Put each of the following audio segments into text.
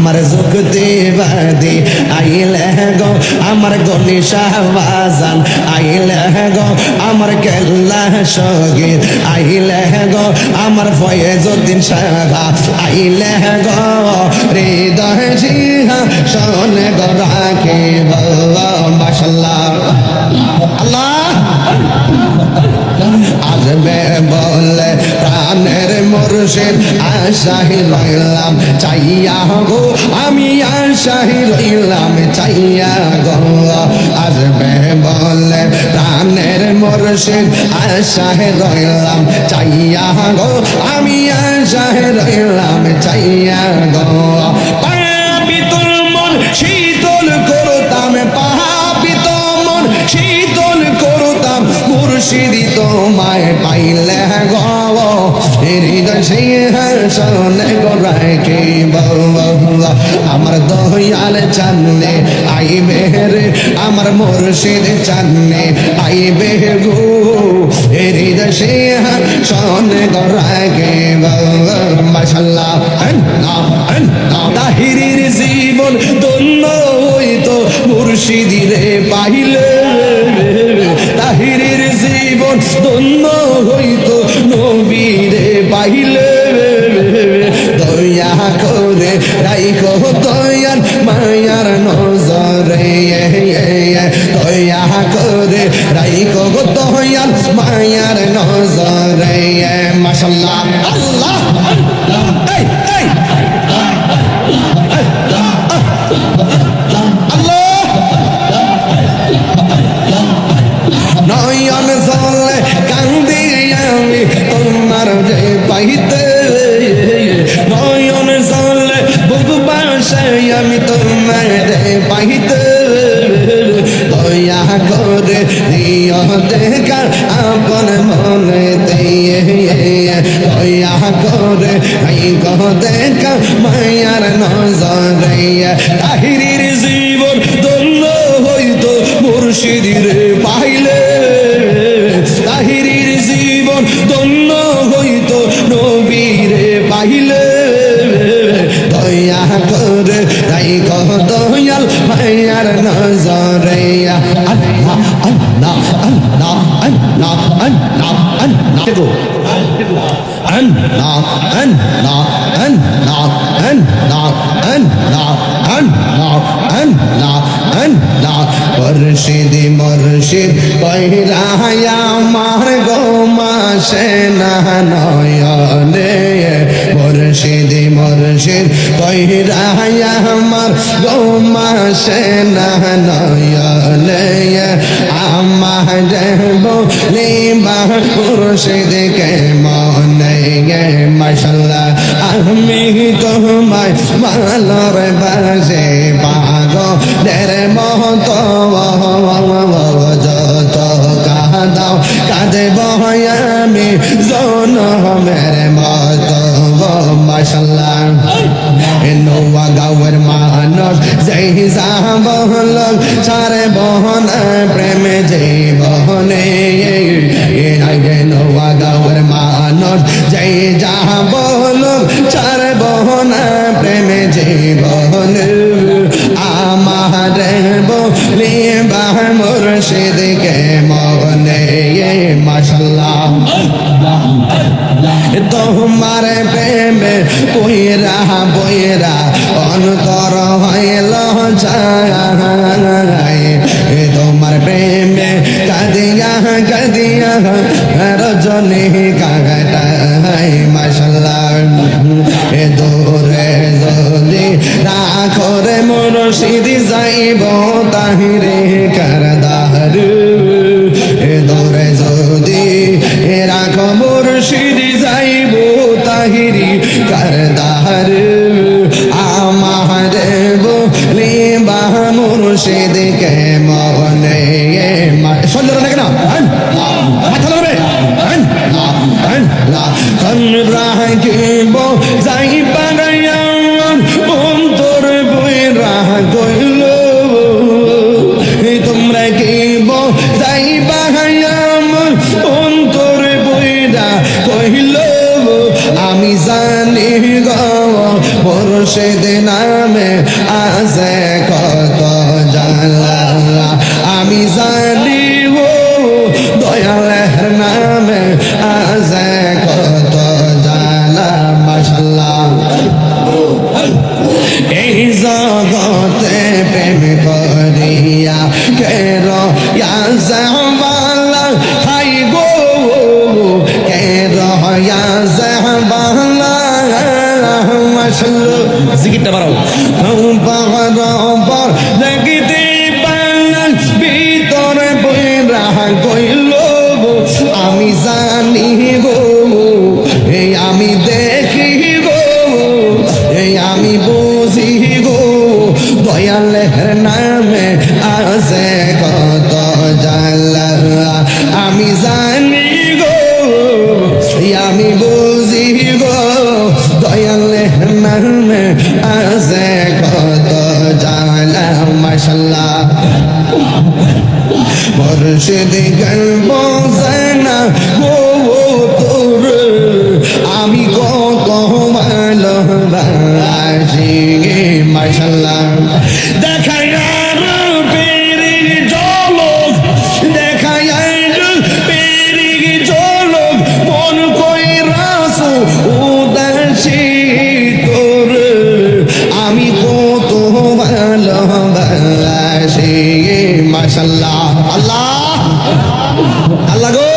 আমার যুক্তিবাদী আইলে গো আমার গনিশা বাজান আইলে গো আমার কেল্লা সগীর আইলে গো আমার ফয়েজউদ্দিন শাহ আইলে গো হৃদয় জিহা শোনে গো রাখিব মাশাআল্লাহ আল্লাহ আসবে বলে প্রাণের মুর্শিদ আশাহি রইলাম চাইয়া গো আমি আশাহি রইলাম চাইয়া গো আসবে বলে প্রাণের মুর্শিদ আশাহি রইলাম চাইয়া গো আমি আশাহি রইলাম চাইয়া গো পাপিতর মন শীতল করতাম পাপিত মন শীতল করতাম মুর্শিদি তোমায় পাইলে গো হৃদয় সিংহাসনে গো রাখিব আমার দয়াল চান্নে আইবে রে আমার মুর্শিদ চান্নে আইবে গো হৃদয় সিংহাসনে গো রাখিব মাশাআল্লাহ তাহিরির জীবন ধন্য হইতো মুর্শিদি রে পাইলে তাহিরির জীবন ধন্য হইতো নবীরে পাইলে দয়া করে রাইখো দয়াল মায়ার নজরে দয়া করে রাইখো দয়াল মায়ার নজরে মাশাআল্লাহ আল্লাহ নয়ন জলে কান্দি আমি তোমার যে পাইতে নয়ন জলে বুক বাসায় আমি তোমার যে পাইতে দয়া করে দিও দেখা আপন মনে দিয়ে দয়া করে দেখা মায়ার নজরে তাহিরির জীবন ধন্য হইতো মুর্শিদির পাইলে তাহিরির জীবন ধন্য হইতো নবীরে পাইলে দয়া করে রাইখো দয়াল মায়ার নজরে আল্লাহ আল্লাহ আল্লাহ আল্লাহ আল্লাহ আল্লাহ আল্লাহ আল্লাহ আল্লাহ আল্লাহ আল্লাহ আল্লাহ আল্লাহ আল্লাহ মুর্শিদ মুর্শিদ কইরা আমার গো মাসে না নয়নে মুর্শিদ মুর্শিদ কইরা আমার গো মাসে না নয়নে আমার বলিবা মুর্শিদ কে মনে মাশাআল্লাহ আমি তোমায় ভালোরে বাসে পাগলের মতো যত কাঁদাও কাঁদব আমি জনমের মতো মাশাআল্লাহ নোয়া গাঁয়ের মানুষ যেই যাবল সারে বহন প্রেমে জীবনে নোয়া গাঁয়ের মানুষ যেই যাবল সারে বহন প্রেমে জীবনে আমার বলিবা মুর্শিদ কে মনে মাশাআল্লাহ তোমার প্রেমে বইরা বইরা অন্তর হইল যায় তোমার প্রেমে কাঁদিয়া কাঁদিয়া রজনী কাটাই মাশাআল্লাহ দূরে যদি রাখো রে মুর্শিদ যাইব তাহিরে কারদার দূরে যদি রাখো মুর্শিদ যাইব তাহিরি কারদার আমার বলিবা মুর্শিদ কে মনে শুনল না কেন মাথা লড়বে রাখিব যাই পাগাইয়া অন্তর বইরা গইল মুর্শিদ নামে আছে কত জালা আমি জানি ও দয়ালের নামে আছে কত জালা মাশাআল্লাহ এই জগতে প্রেম করিয়া কের ইয়াজাবালা হাই গো কের ইয়াজাবালা মাশাআল্লাহ জিকিরটা বাড়াও পাগর দেখিতে পালান ভিতরে বইরা কইল আমি জানি গো এই আমি দেখি গো এই আমি বুঝি গো দয়ালের নামে আছে কত জালা আমি জানি গো আমি বুঝি গো দয়ালের নামে আছে কত জালা মাশাআল্লাহ মুর্শিদ গল্প জানা গো তোর আমি কত ভালোবাসি মাশাআল্লাহ দেখায় পেরি জলক দেখায় পেরি জলক মন কইরাছো উদাসী তোর আমি কত ভালোবাসি মাশাআল্লাহ আল্লাহ আল্লাহ গো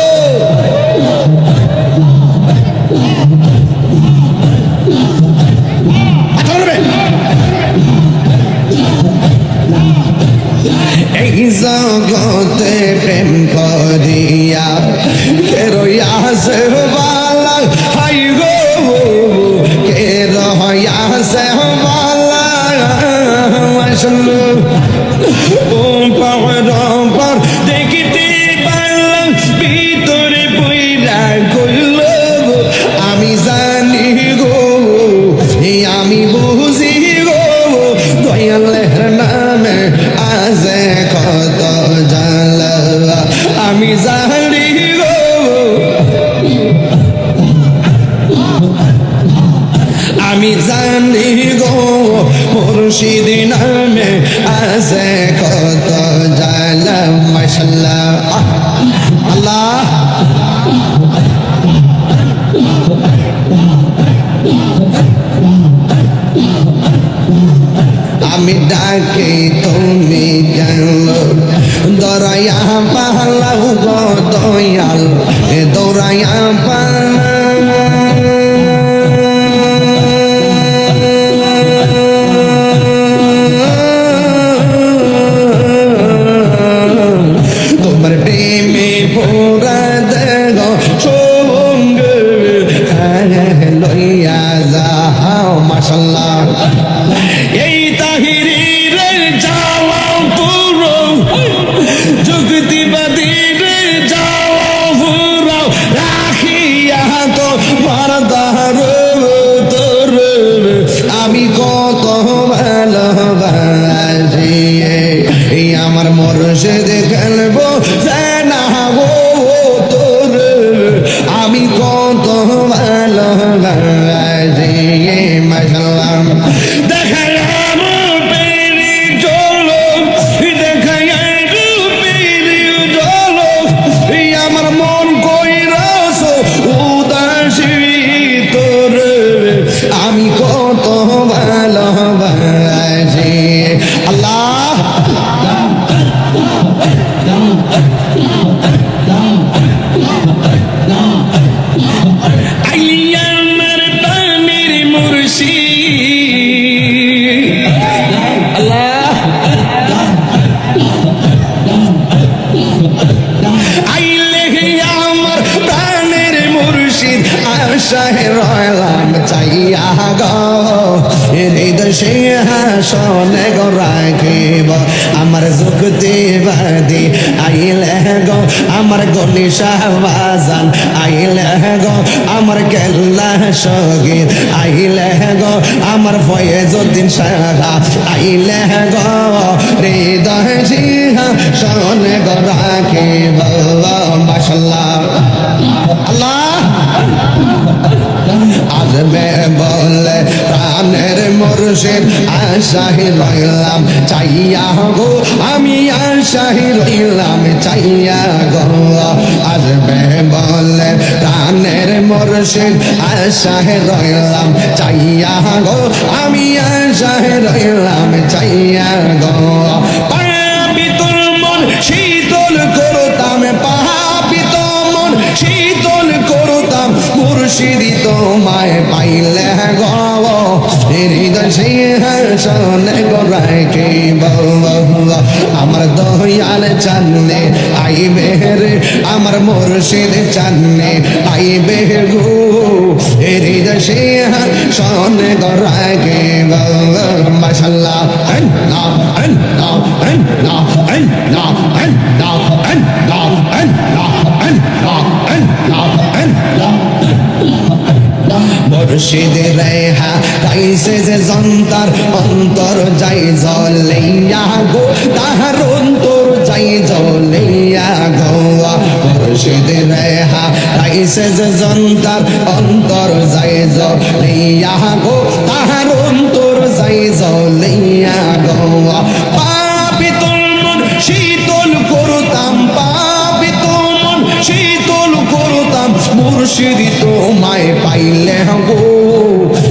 এই জগতে প্রেম করিয়া কেরয়াছে বালা হাই গো কেরয়াছে বালা মাশাআল্লাহ ও পাওয়ার পর দেখিতে পারলাম ভিতরে বইরা কইল আমি জানি গো আমি বুঝি গো দয়ালের নামে আছে কত জালা আমি জানি গো আমি জানি গো মুর্শিদ নামে আছে কত জালা মাশাআল্লাহ আল্লাহ আমি ডাকি তুমি গেল দরায়া পালাও গো দয়াল দরায়া তোমার প্রেমে পোড়া দেগ সঙ্গ লইয়া যাও মাশাআল্লাহ এই তাহিরের যাওয়া পুরো যুক্তিবাদীর যাওয়া পুরো রাখিয়া তো মারদার তোর আমি কত ভালোবাসি এই আমার মুর্শিদ খেলবো না গো তোর আমি কত ভালোবাসি মাশাআল্লাহ দেখায় পেরি জলক দেখায় পেরি জলক আমার মন কইরাছো উদাসী তোর আমি কত ভালোবাসি আল্লাহ আইয়ামার পানির মুর্শিদ আল্লাহ আইলে আমার প্রাণের মুর্শিদ আশায় রইলাম চাইয়া গো হৃদয় সিংহাসনে গো রাখিব আমার যুক্তিবাদী আইলে গো আমার গলি শাহবাজান আইলে গো আমার কেল্লা সগীর আইলে গো আমার ফয়েজউদ্দিন শাহ আইলে গো হৃদয় সিংহাসনে গো রাখিব মাশাআল্লাহ আল্লাহ আসবে বলে প্রাণের মুর্শিদ আশায় রইলাম চাইয়া গো আমি আশায় রইলাম চাইয়া গো আসবে বলে প্রাণের মুর্শিদ আশায় রইলাম চাইয়া গো আমি আশায় রইলাম চাইয়া গো পাপিতর মন শীতল করতাম পাপিত মন শীতল করতাম মুর্শিদি তোমায় পাইলে গো হৃদয় সিংহাসনে গোরাইকে আমার দয়াল চান্নে আইবে রে আমার মুর্শিদ চান্নে আইবে গো হৃদয় সিংহাসনে গোরাইকে মাশাআল্লাহ আল্লাহ আল্লাহ আল্লাহ আল্লাহ আল্লাহ আল্লাহ আল্লাহ আল্লাহ আল্লাহ মুর্শিদ রেহা কাইসে যে জন্তার অন্তর যাই জ্বলিয়া গো তাহার অন্তর যাই জ্বলিয়া গো মুর্শিদ রেহা কাইসে যে জন্তার অন্তর যাই জ্বলিয়া গো তাহার অন্তর যাই জ্বলিয়া গো পাপিত মন শীতল করতাম পাপিত মন শীতল করতাম মুর্শিদি তোমায় পাইলে গো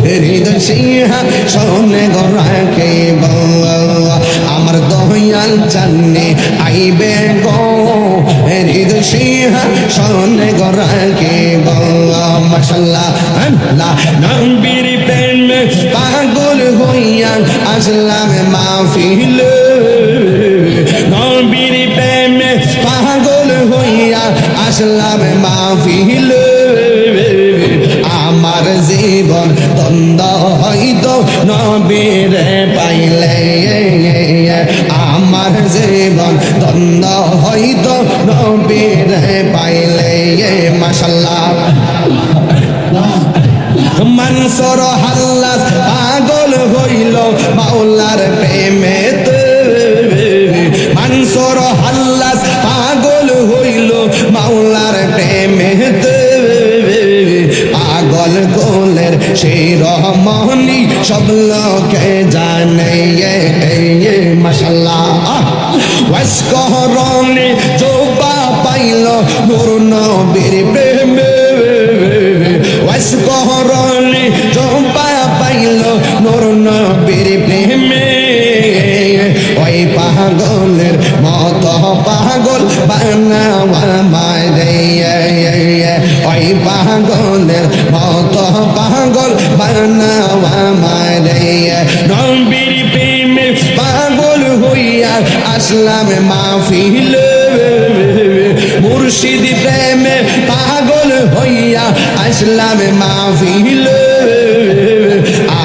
হৃদয় সিংহাসনে গোরাকে আমার দয়াল চান্নে আইবে গো হৃদয় সিংহাসনে গোরাকে মাশাআল্লাহ আল্লাহ নবীর প্রেমে পাগল হইয়া আসলাম মাহফিলে নবীর প্রেমে পাগল হইয়া আসলাম মাহফিলে আমার জীবন দ্বন্দ্ব হইতো নবীর পাইলে আমার জীবন দ্বন্দ্ব হইতো নবীর পাইলে মাশাআল্লাহ মানসুর হাল্লাস পাগল হইল মাওলার প্রেমেতে মানসুর হাল্লাস পাগল হইল মাওলার প্রেমেতে পাগল গোলের সেই রহমানি সব লোকে জানে মাশাআল্লাহ ওয়াসকহরণে জোবা পাইল নূর নবীর প্রেমে ওয়াসকহরণে জোবা পাইল নূর নবীর প্রেমে ওই পাগলের মত পাগল বানাওয়া মারে ওই পাগলের মত পাগল বানাওয়া মারে নবীর প্রেমে পাগল হইয়া আসলাম মাহফিলে মুর্শিদ প্রেমে পাগল হইয়া আসলাম মাহফিলে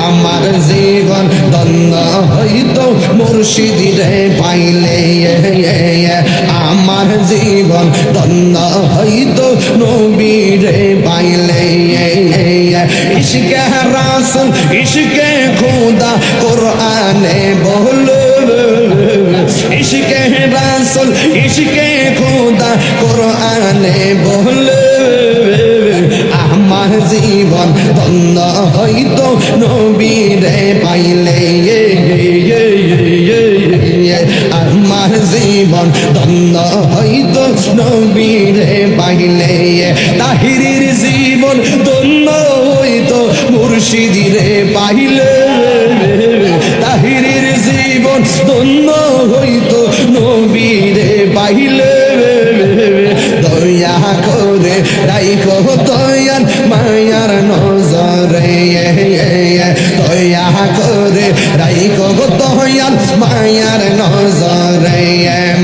আমার জীবন ধন্য হইতো মুর্শিদিরে পাইলে আমার জীবন ধন্য হইতো নবীরে পাইলে ইশকে রাসূল ইশকে খোদা কোরআনে বলো ইশকে রাসূল ইশকে খোদা কোরআনে বলো আমার জীবন ধন্য হইতো নবীরে পাইলে আমার জীবন ধন্য হইতো নবীরে পাইলে তাহিরের জীবন ধন্য হইতো মুর্শিদিরে পাইলে তাহিরের জীবন ধন্য হইতো নবীরে পাইলে দয়া করে রাইখো দয়াল মায়ার নজরে দয়া করে রাইখো দয়াল মায়ার নজরে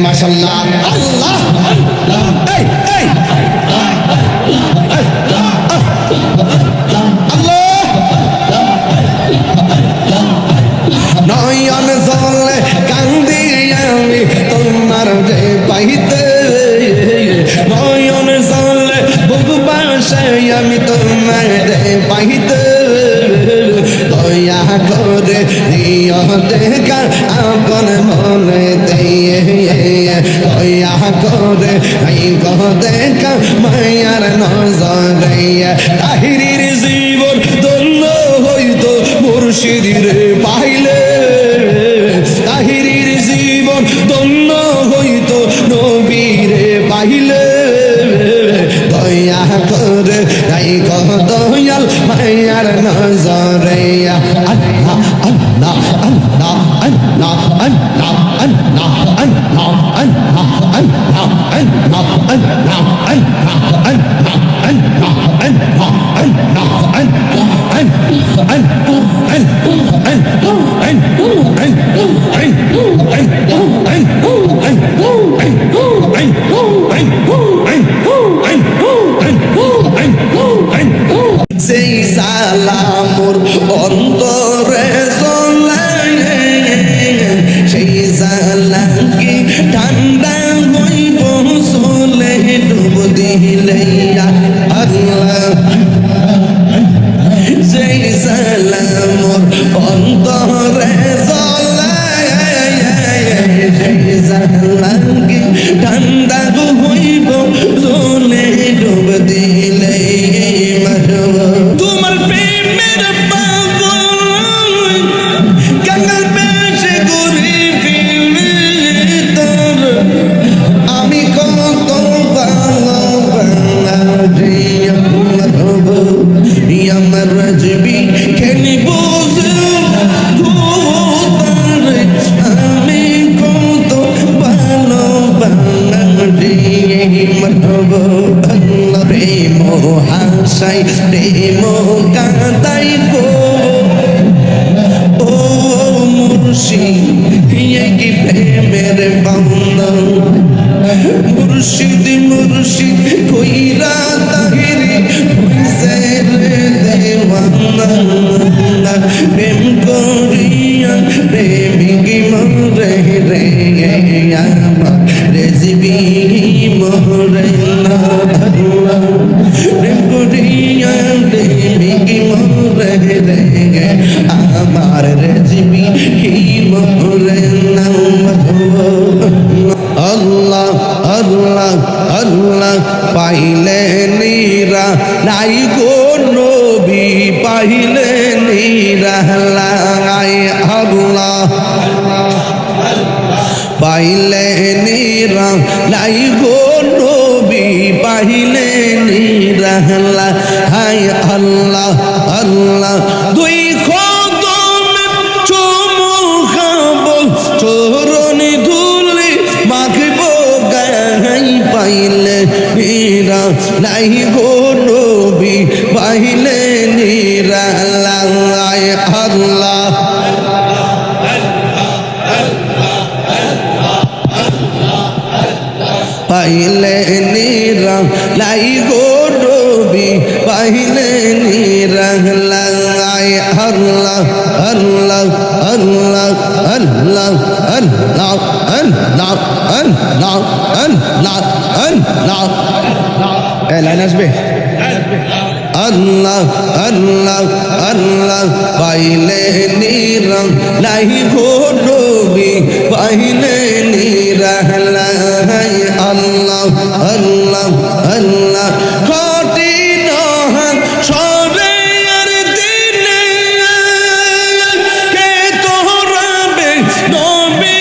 মাশাআল্লাহ আল্লাহ এই এই আল্লাহ নয়ন জলে কান্দি আমি তোমার রে পাইতে নয়ন জলে বুক বাসায় আমি তোমার রে পাইতে দয়া করে দিও দেখা আপন মনে দিয়ে দয়া করে দেখা মায়ার নজরে তাহিরের জীবন ধন্য হইতো মুর্শিদের পাইলে তাহিরির জীবন ধন্য হইতো নবীরে পাইলে দয়া করে গাই দয়াল মায়ার নজরে আল্লাহ আল্লাহ আল্লাহ আল্লাহ আল্লাহ আল্লাহ আল্লাহ আল্লাহ আল্লাহ আল্লাহ আল্লাহ আল্লাহ আল্লাহ সেই সালামুর অন্তরে চলে সেই সালামকে ঠান্ডা হইব চলে ডুব দিলে আল্লাহ সেই সালামুর অন্তরে চলে সেই সালামকে ঠান্ডা হইব চলে ডুব দিলে তোমার প্রেমের পাগল কাঙ্গাল বেশে ঘুরে ফিরে তোর আমি কত ভালো বাংলাদেশ আমার রাজবি খেলি আমি কত ভালো বাংলাদেশ প্রেম হাসাই প্রেম কাঁদাই গো ও মুর্শিদ কি প্রেমের বান্দা মুর্শিদ মুর্শিদ কইরা তাহিরি হইছে রে দেওয়ানা প্রেম করিয়া প্রেমিক মরে রে আমার রেজবি মরে না প্রেম করিয়া প্রেমিক মরে রে আমার রেজবি মরে না আল্লাহ আল্লাহ আল্লাহ পাইলে নিরা নাই গো নবী পাইলে নিরা লাই আল্লাহ পাইলে নিরা নাই গো নবী পাইলে নিরা লাই আল্লাহ আল্লাহ দুই কদম চুমু খাবো চরণে ধুলি মাখবো গাই পাইলে নিরা নাই গো নবী পাইলে নিরা লাই আল্লাহ পাইলে নিরা লাই গো নবী পাইলে নিরা লাই আল্লাহ আল্লাহ আল্লাহ আল্লাহ আল্লাহ আল্লাহ আল্লাহ আল্লাহ আল্লাহ এই লাইন আসবে আল্লাহ আল্লাহ আল্লাহ পাইলে নিরা লাই গো নবী পাইলে নিরা লাই আল্লাহ আল্লাহ আল্লাহ কঠিন সরে আর দিনে কে তোরাবে নবী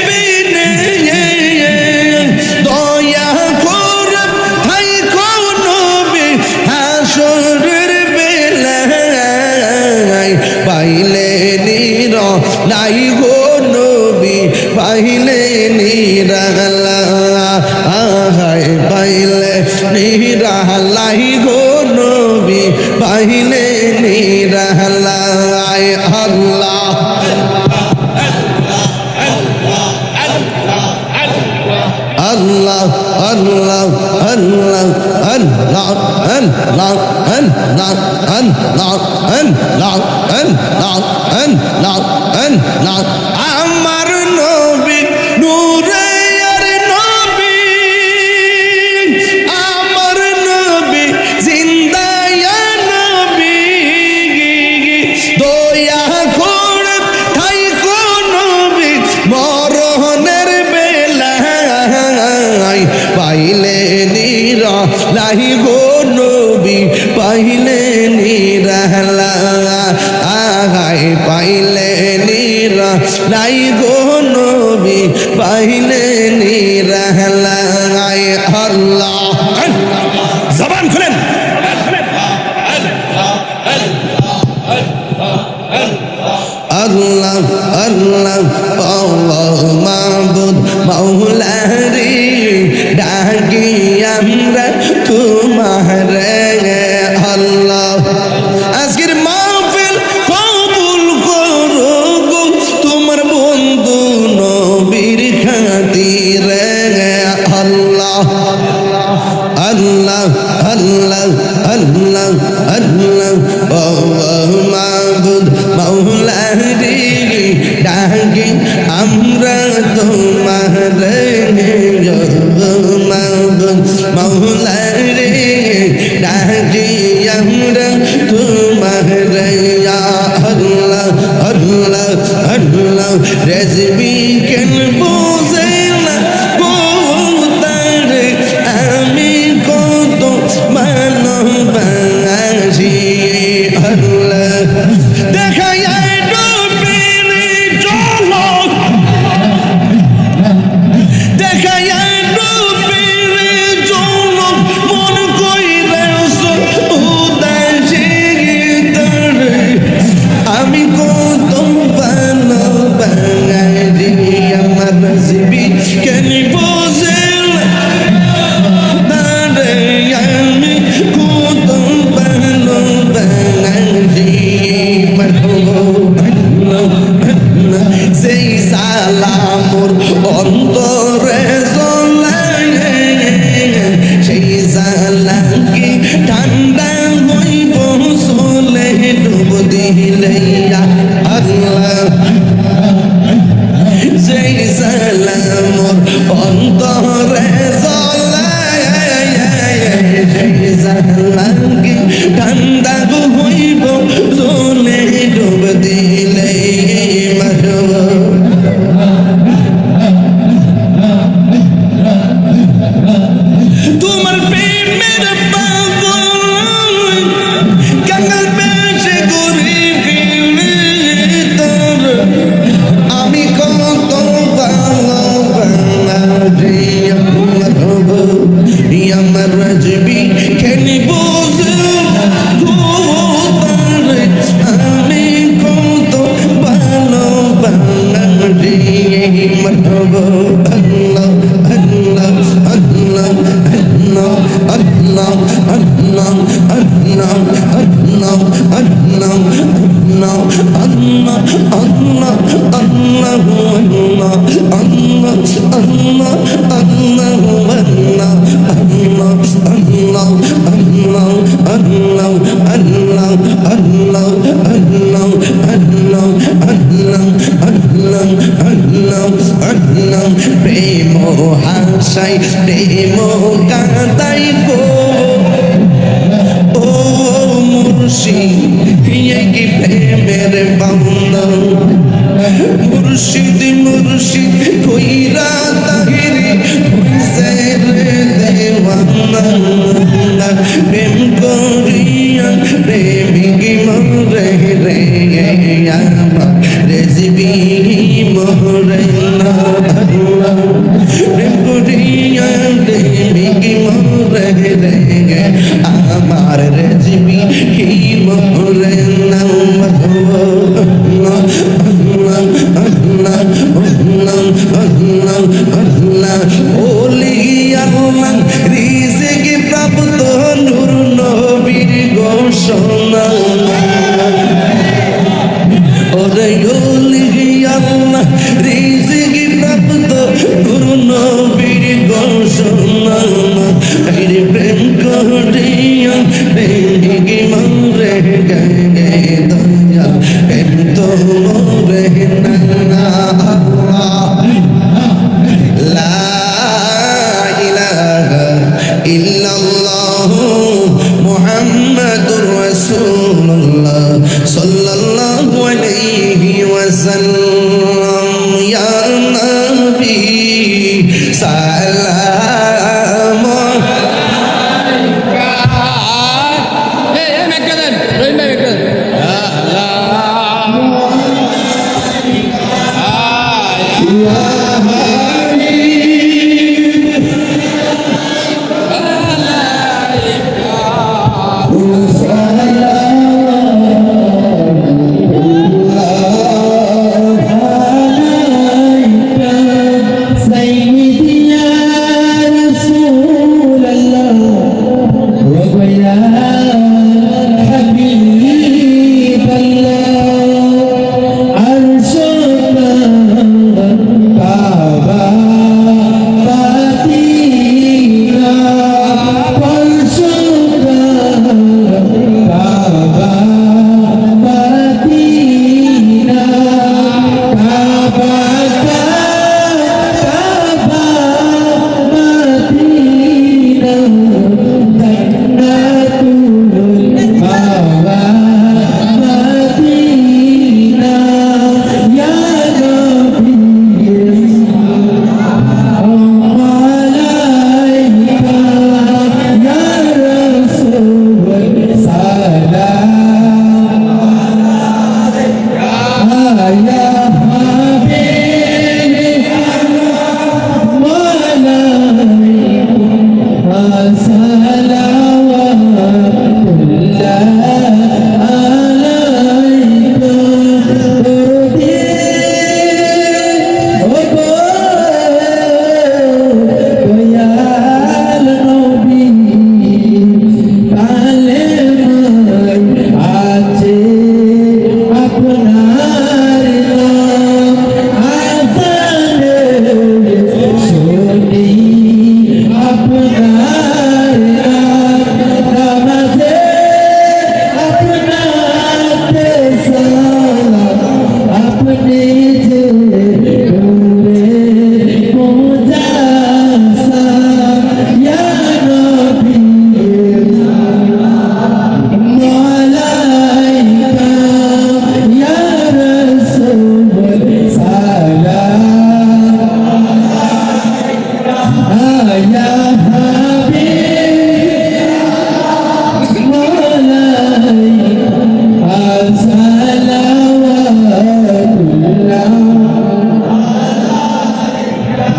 বিনে দয়া করে থাই কোন নবী হাসরের বেলায় পাইলে নিরা লাই গো নবী পাইলে নিরা পাইলে নিরা লাই গো নবী পাইলে নিরা লাই আল্লাহ আল্লাহ আল্লাহ আল্লাহ আল্লাহ আল্লাহ আল্লাহ আল্লাহ আল্লাহ আল্লাহ আল্লাহ আল্লাহ আমার নবী নূরে পাইলে নিরা লাই গো নবী পাইলে নিরা লাই নাই গো নবী পাইলে নিরালাই আল্লাহ জবান খুলেন আল্লাহ আল্লাহ আল্লাহ মাবুদ মাওলা রে ডাকি আমরা তোমার আল্লাহ আজকের মাহফিল কবুল করো গো তোমার বন্ধু নবীর খাতিরে আল্লাহ আল্লাহ আল্লাহ আল্লাহ আল্লাহ মাবুদ মাওলা রে ডাকি আমরা তোমার মাবুদ মাওলা রে ডাকি আমরা তোমার আল্লাহ আল্লাহ আল্লাহ রেজবি কেন বোঝে না আমি কত ভালোবাসি আল্লাহ দেখাই ডুবিনি চলক দেখাই ডুবিনি চলক মন কইরা উদাসী তরে আমি কত ভালোবাসি আমার জীবী কেন বোঝে সেই সালামুর অন্তরে জ্বলে সেই সালামকে ঠান্ডা হইব চলে ডুব দিলে আল্লাহ সেই সালামুর অন্তরে জ্বলে সেই সালামকে ঠান্ডা হইব চলে ডুব দিলে তোমার প্রেমের পাগল কাঙ্গাল বেশে ঘুরি ফিরে তোর আমি কত ভালোবাসি আমার রাজবি কেন বোঝো আমি কত ভালোবাসি আল্লাহ আল্লাহ আল্লাহ আল্লাহ আল্লাহ আল্লাহ আল্লাহ আল্লাহ আল্লাহ আল্লাহ আল্লাহ আল্লাহ আল্লাহ প্রেম হাসাই প্রেম কাঁদাই গো ও মুর্শিদ কি প্রেমের বান্দা মুর্শিদ মুর্শিদ কইরা তাহিরি হইছে রে দেওয়ানা প্রেম করিয়া প্রেমিক মরে রে আমার রেজবি মরে না প্রেম করিয়া প্রেমিক মরে রে আমার রেজবি মরে না রিজিক প্রাপ্ত নূর নবীর ঘোষণা ওরে আল্লাহ রিজিক প্রাপ্ত নূর নবীর ঘোষণা প্রেম করিয়া প্রেমিক মরে গে দয়া প্রেম তো মরে না লা ইলাহা ইল্লাল্লাহ মুহাম্মাদুর রাসূলুল্লাহ সাল্লাল্লাহু আলাইহি ওয়াসাল্লাম ইয়া নবী সালাম আলাইকা এই মেকাদেন রহিম মেকাদেন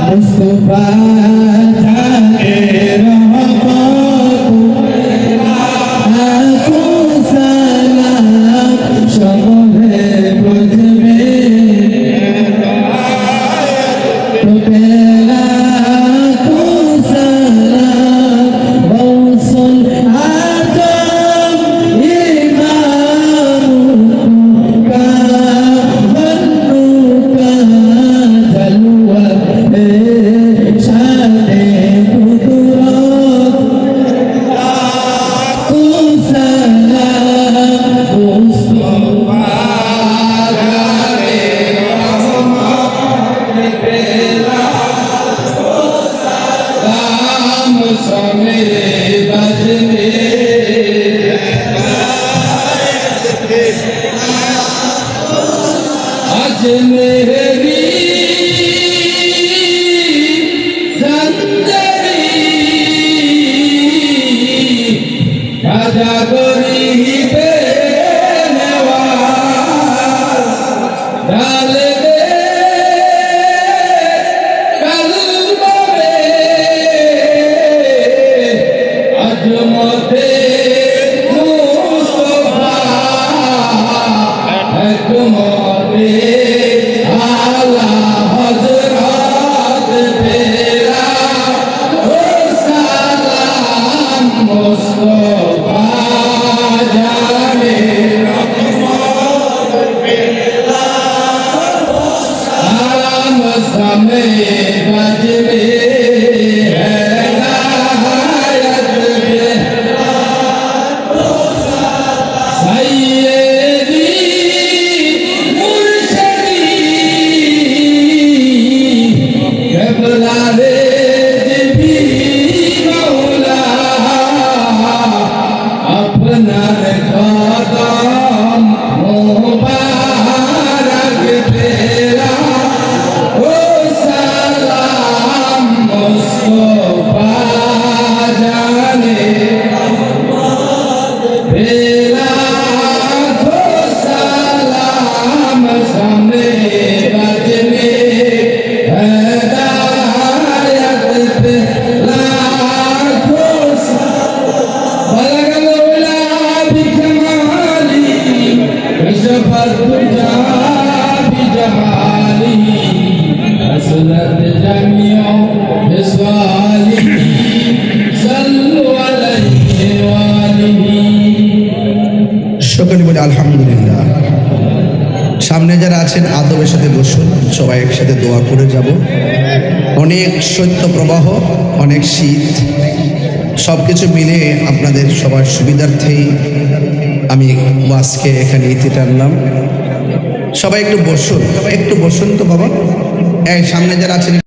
মুস্তাফা জানে রহমত লাখো সালাম সকলে বুঝবে তোকে লাখো সালাম গৌসুল আজম ইমামুকা বন্নুকা জলওয়া শানে কুদরত লাখো সালাম মুস্তাফা জানে अजमेरी संदरी राजा गोरी पे डाल दे कल्ब में अजमते मुस्तफा अजमते आला हजरत तेरा ओ सलाम मुस्तफा जाने सलाम समय बजरे সকলে বলে আলহামদুলিল্লাহ। সামনে যারা আছেন আদবের সাথে বসুন, সবাই একসাথে দোয়া করে যাব। অনেক শৈত্য প্রবাহ, অনেক শীত, সব কিছু মিলে আপনাদের সবার সুবিধার্থেই আমি আজকে এখানে ইতি টানলাম। সবাই একটু বসুন তো বাবা, এই সামনে যারা আছেন